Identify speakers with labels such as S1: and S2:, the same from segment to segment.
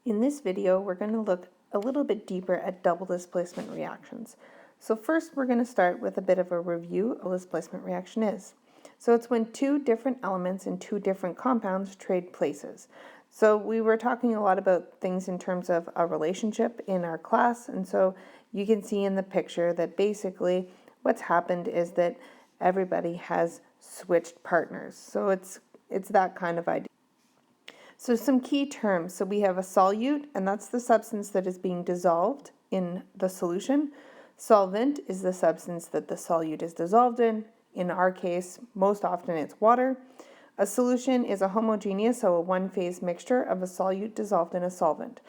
S1: In this video, we're going to look a little bit deeper at double displacement reactions. So first, we're going to start with a bit of a review of what a displacement reaction is. So it's when two different elements in two different compounds trade places. So we were talking a lot about things in terms of a relationship in our class, and so you can see in the picture that basically what's happened is that everybody has switched partners. So it's that kind of idea. So some key terms. So we have a solute, and that's the substance that is being dissolved in the solution. Solvent is the substance that the solute is dissolved in. In our case, most often it's water. A solution is a homogeneous, so a one-phase mixture of a solute dissolved in a solvent.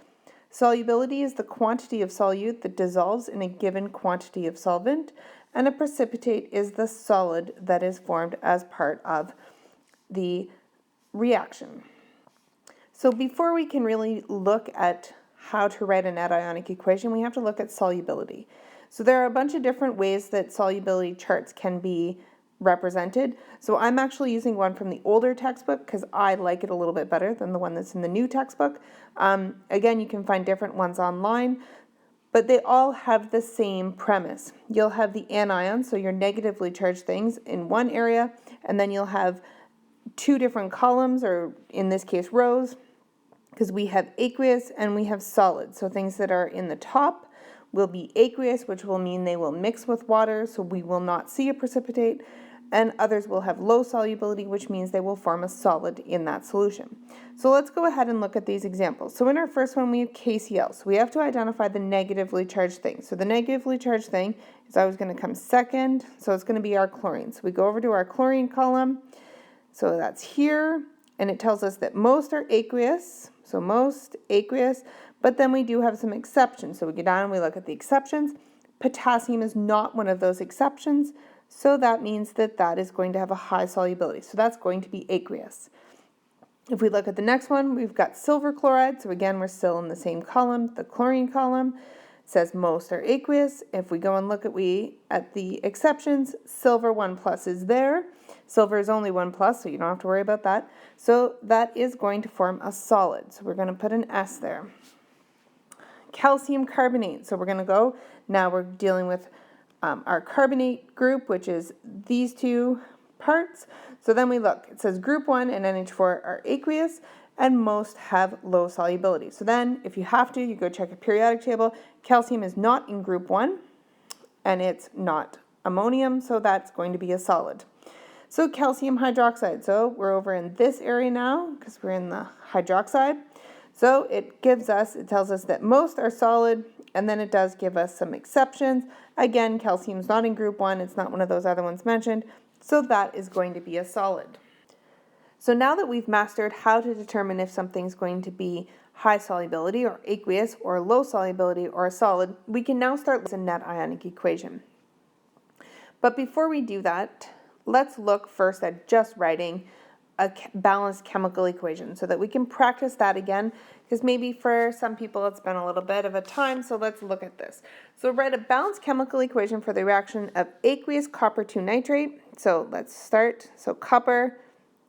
S1: Solubility is the quantity of solute that dissolves in a given quantity of solvent, and a precipitate is the solid that is formed as part of the reaction. So before we can really look at how to write a net ionic equation, we have to look at solubility. So there are a bunch of different ways that solubility charts can be represented. So I'm actually using one from the older textbook because I like it a little bit better than the one that's in the new textbook. Again, you can find different ones online, but they all have the same premise. You'll have the anion, so your negatively charged things, in one area, and then you'll have two different columns, or in this case rows, because we have aqueous and we have solid. So things that are in the top will be aqueous, which will mean they will mix with water, so we will not see a precipitate, and others will have low solubility, which means they will form a solid in that solution. So let's go ahead and look at these examples. So in our first one, we have KCl. So we have to identify the negatively charged thing. So the negatively charged thing is always going to come second, so it's going to be our chlorine. So we go over to our chlorine column. So that's here, and it tells us that most are aqueous, so most aqueous, but then we do have some exceptions. So we go down and we look at the exceptions. Potassium is not one of those exceptions, so that means that that is going to have a high solubility. So that's going to be aqueous. If we look at the next one, we've got silver chloride. So again, we're still in the same column, the chlorine column. It says most are aqueous. If we go and look at the exceptions, silver 1+ is there. Silver is only 1+, so you don't have to worry about that. So that is going to form a solid. So we're going to put an S there. Calcium carbonate. So we're going to go, now we're dealing with our carbonate group, which is these two parts. So then we look, it says group 1 and NH4 are aqueous, and most have low solubility. So then, if you have to, you go check a periodic table. Calcium is not in group 1, and it's not ammonium, so that's going to be a solid. So calcium hydroxide. So we're over in this area now, because we're in the hydroxide. So it tells us that most are solid, and then it does give us some exceptions. Again, calcium's not in group 1, it's not one of those other ones mentioned, so that is going to be a solid. So now that we've mastered how to determine if something's going to be high solubility or aqueous or low solubility or a solid, we can now start with a net ionic equation. But before we do that, let's look first at just writing a balanced chemical equation so that we can practice that again, because maybe for some people it's been a little bit of a time, so let's look at this. So write a balanced chemical equation for the reaction of aqueous copper 2 nitrate. So let's start. So copper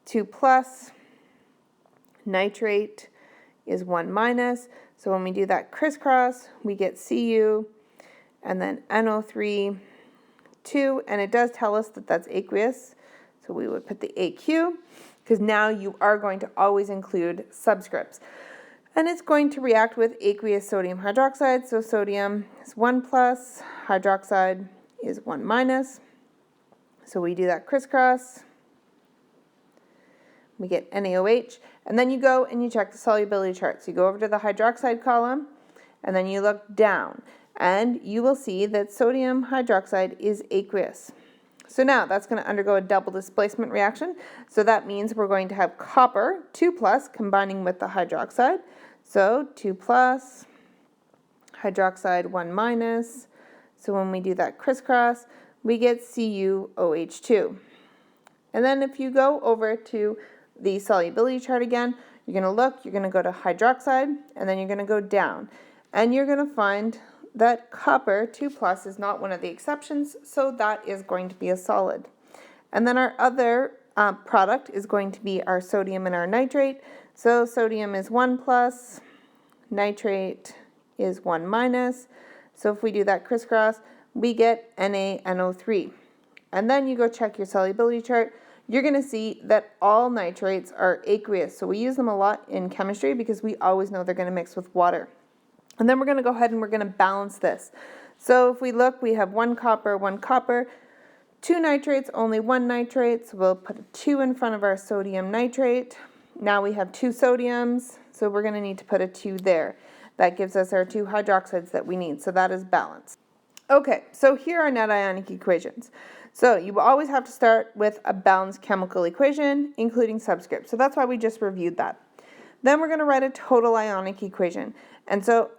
S1: 2+, nitrate is 1-. So when we do that crisscross, we get Cu, and then NO3, 2, and it does tell us that that's aqueous. So we would put the AQ, because now you are going to always include subscripts. And it's going to react with aqueous sodium hydroxide. So sodium is 1+, hydroxide is 1-. So we do that crisscross. We get NaOH, and then you go and you check the solubility chart. So you go over to the hydroxide column, and then you look down, and you will see that sodium hydroxide is aqueous. So now that's going to undergo a double displacement reaction. So that means we're going to have copper 2+ combining with the hydroxide. So 2+, hydroxide 1-. So when we do that crisscross, we get CuOH2. And then if you go over to the solubility chart again, you're going to look, you're going to go to hydroxide, and then you're going to go down. And you're going to find that copper 2+ is not one of the exceptions, so that is going to be a solid. And then our other product is going to be our sodium and our nitrate. So sodium is 1+, nitrate is 1 minus. So if we do that crisscross, we get NaNO3. And then you go check your solubility chart. You're going to see that all nitrates are aqueous. So we use them a lot in chemistry because we always know they're going to mix with water. And then we're going to go ahead and we're going to balance this. So if we look, we have 1 copper, 2 nitrates, only 1 nitrate. So we'll put a 2 in front of our sodium nitrate. Now we have 2 sodiums, so we're going to need to put a 2 there. That gives us our 2 hydroxides that we need, so that is balanced. Okay, so here are net ionic equations. So you always have to start with a balanced chemical equation, including subscripts. So that's why we just reviewed that. Then we're going to write a total ionic equation. And so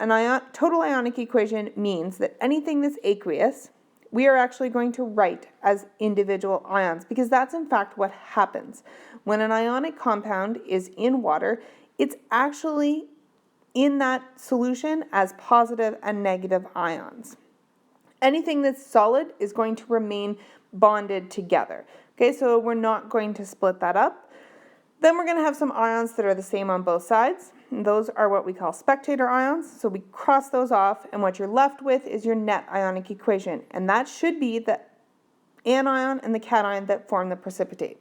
S1: total ionic equation means that anything that's aqueous, we are actually going to write as individual ions, because that's in fact what happens. When an ionic compound is in water, it's actually in that solution as positive and negative ions. Anything that's solid is going to remain bonded together. Okay, so we're not going to split that up. Then we're going to have some ions that are the same on both sides. And those are what we call spectator ions. So we cross those off, and what you're left with is your net ionic equation. And that should be the anion and the cation that form the precipitate.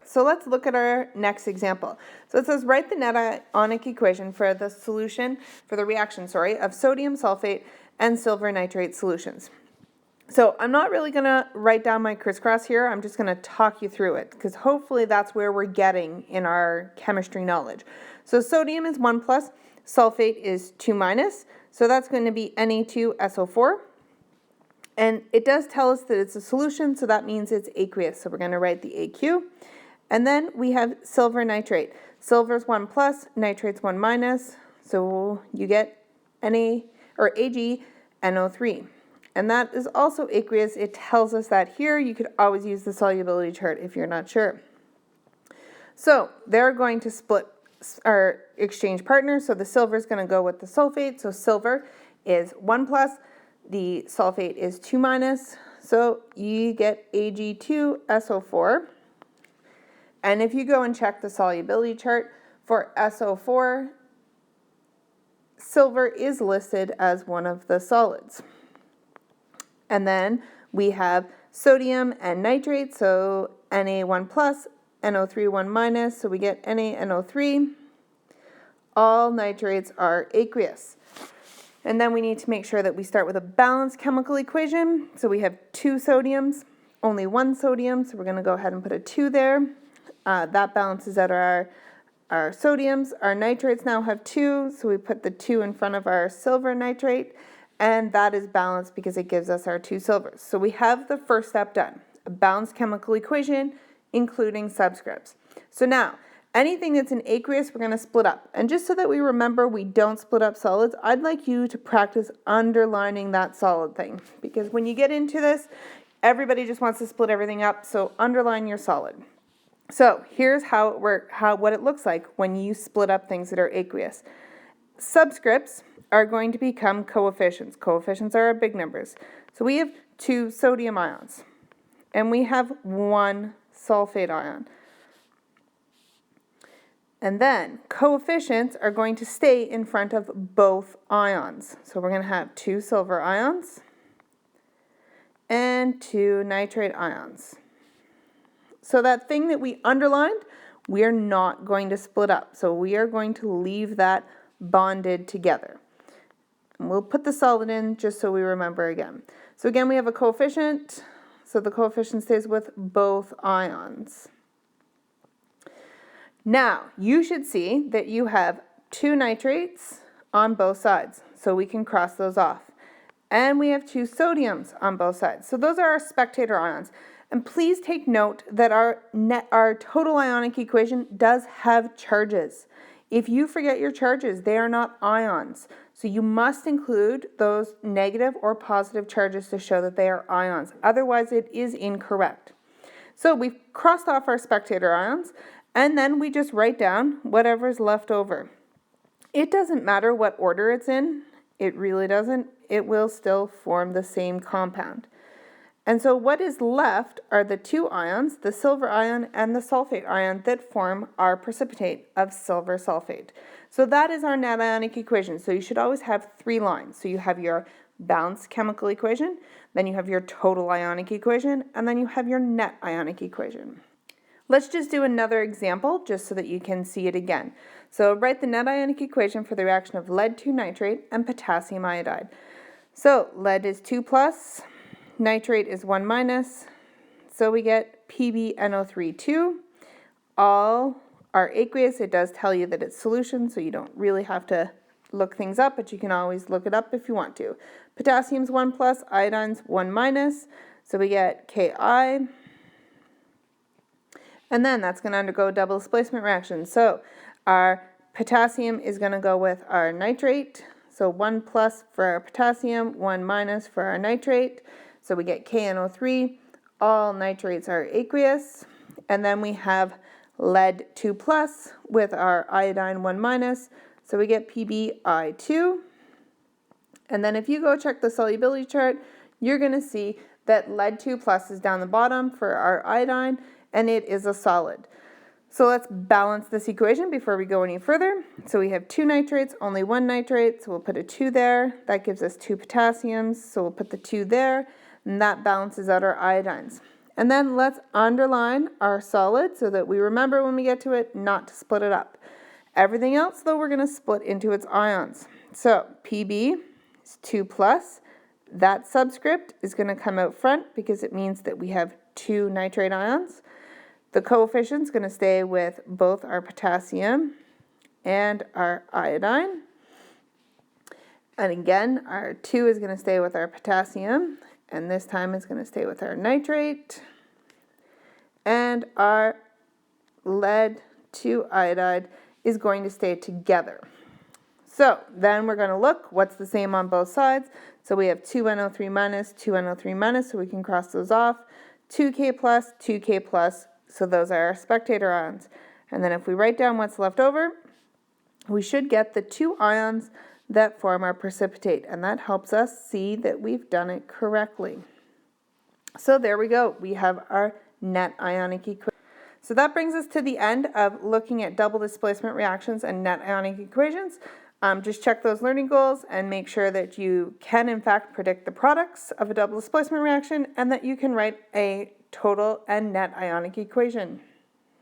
S1: So let's look at our next example. So it says write the net ionic equation for the solution, for the reaction, of sodium sulfate and silver nitrate solutions. So I'm not really going to write down my crisscross here. I'm just going to talk you through it, because hopefully that's where we're getting in our chemistry knowledge. So sodium is 1 plus, sulfate is 2 minus. So that's going to be Na2SO4. And it does tell us that it's a solution, so that means it's aqueous. So we're going to write the AQ. And then we have silver nitrate. Silver is 1 plus, nitrate's 1 minus. So you get AgNO3. And that is also aqueous. It tells us that here. You could always use the solubility chart if you're not sure. So they're going to split our exchange partners. So the silver is going to go with the sulfate. So silver is 1 plus. The sulfate is 2 minus. So you get Ag2SO4. And if you go and check the solubility chart for SO4, silver is listed as one of the solids. And then we have sodium and nitrate, so Na1 plus, NO3 1 minus, so we get NaNO3. All nitrates are aqueous. And then we need to make sure that we start with a balanced chemical equation. So we have 2 sodiums, only 1 sodium, so we're going to go ahead and put a 2 there. That balances out our sodiums. Our nitrates now have 2, so we put the 2 in front of our silver nitrate, and that is balanced because it gives us our 2 silvers. So we have the first step done, a balanced chemical equation, including subscripts. So now, anything that's in aqueous, we're going to split up. And just so that we remember we don't split up solids, I'd like you to practice underlining that solid thing. Because when you get into this, everybody just wants to split everything up, so underline your solid. So here's how it what it looks like when you split up things that are aqueous. Subscripts are going to become coefficients. Coefficients are our big numbers. So we have 2 sodium ions, and we have 1 sulfate ion. And then coefficients are going to stay in front of both ions. So we're going to have 2 silver ions and 2 nitrate ions. So that thing that we underlined, we are not going to split up. So we are going to leave that bonded together. And we'll put the solid in just so we remember again. So again, we have a coefficient. So the coefficient stays with both ions. Now, you should see that you have 2 nitrates on both sides. So we can cross those off. And we have 2 sodiums on both sides. So those are our spectator ions. And please take note that our total ionic equation does have charges. If you forget your charges, they are not ions. So you must include those negative or positive charges to show that they are ions. Otherwise, it is incorrect. So we've crossed off our spectator ions, and then we just write down whatever's left over. It doesn't matter what order it's in. It really doesn't. It will still form the same compound. And so what is left are the two ions, the silver ion and the sulfate ion, that form our precipitate of silver sulfate. So that is our net ionic equation. So you should always have three lines. So you have your balanced chemical equation, then you have your total ionic equation, and then you have your net ionic equation. Let's just do another example just so that you can see it again. So write the net ionic equation for the reaction of lead 2 nitrate and potassium iodide. So lead is 2 plus, nitrate is 1 minus, so we get PbNO3 2. All are aqueous. It does tell you that it's solution, so you don't really have to look things up, but you can always look it up if you want to. Potassium's 1 plus, iodine's 1 minus, so we get Ki. And then that's going to undergo double displacement reaction. So our potassium is going to go with our nitrate. So 1 plus for our potassium, 1 minus for our nitrate. So we get KNO3. All nitrates are aqueous. And then we have lead 2 plus with our iodine 1 minus. So we get PbI2. And then if you go check the solubility chart, you're going to see that lead 2 plus is down the bottom for our iodine, and it is a solid. So let's balance this equation before we go any further. So we have 2 nitrates, only 1 nitrate, so we'll put a 2 there. That gives us 2 potassiums, so we'll put the 2 there, and that balances out our iodines. And then let's underline our solid so that we remember when we get to it not to split it up. Everything else, though, we're going to split into its ions. So Pb is 2 plus. That subscript is going to come out front because it means that we have 2 nitrate ions. The coefficient is going to stay with both our potassium and our iodine. And again, our 2 is going to stay with our potassium, and this time it's going to stay with our nitrate. And our lead 2 iodide is going to stay together. So then we're going to look what's the same on both sides. So we have 2NO3 minus, 2NO3 minus, so we can cross those off. 2K plus, 2K plus, so those are our spectator ions. And then if we write down what's left over, we should get the 2 ions that form our precipitate, and that helps us see that we've done it correctly. So there we go. We have our net ionic equation. So that brings us to the end of looking at double displacement reactions and net ionic equations. Just check those learning goals and make sure that you can in fact predict the products of a double displacement reaction and that you can write a total and net ionic equation.